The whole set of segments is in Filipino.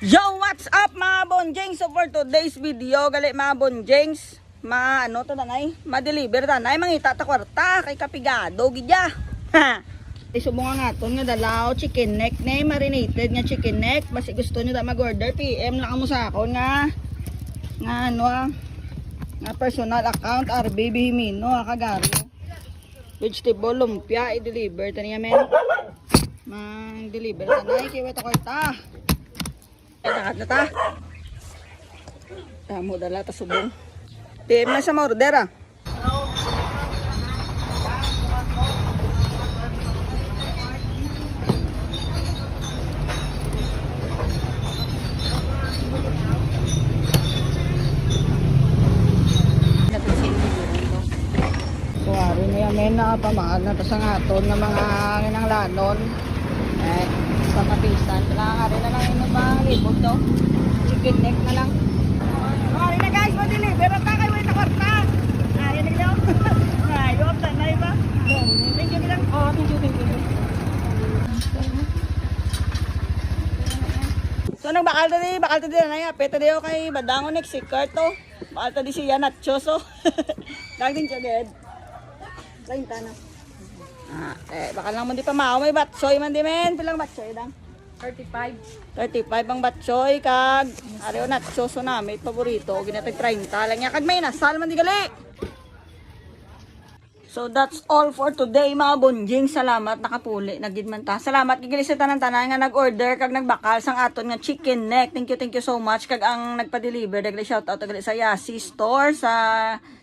Yo, what's up mga bonjengs? So for today's video, gali mga bonjengs, ano to tanay? Ma-deliver tanay, mangita ta kwarta kay kapigado gidya. Ha. Isubong nga aton nga dalaw chicken neck na marinated nga chicken neck. Basi gusto niyo da mag-order, PM lang mo sa akon nga ano nga personal account RB Bihimino kagaro. Vegetable lumpia i-deliver taniya men. Mang-deliver tanay kay weta kwarta. Lahat na ta. Tamo dala ta subong. PM na sa order ah. Kuwari na yan, may nakapamahal na ta sa ngaton ng mga nanglanon. Eh, sa kapisan. Kailangan rin na lang yung mga libot to. Chicken neck na lang. Kuwari na guys, mag-deliver ang takay mo yung kwarta. Ayan na lang. Ayop, tanay ba? Thank you lang. Oh, thank you. So nagbakal ta di na ya. Peta di ako kay Badangon next si Carto. Bakal ta di siya nachoso. Dagding siya dead. Lain ta na. Bakal lang mo di pa mao may batsoy man di men. Pilang batsoy dang? 35 ang batsoy kag areo nachoso na may paborito ginatag 30 lang ya kag may nasal man di gali. So that's all for today mga bonjing. Salamat nakapuli nagid man ta. Salamat kay gali sa tanan-tanan nga nag-order kag nagbakal sang aton nga chicken neck. Thank you so much kag ang nagpa-deliver dagli shout out gali sa Yasi store sa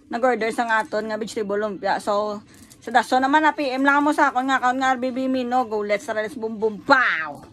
nag-order sang aton nga vegetable lumpia. So sa daso naman na PM lang mo sa akon nga account nga RBB Mino. Go let's boom boom pow.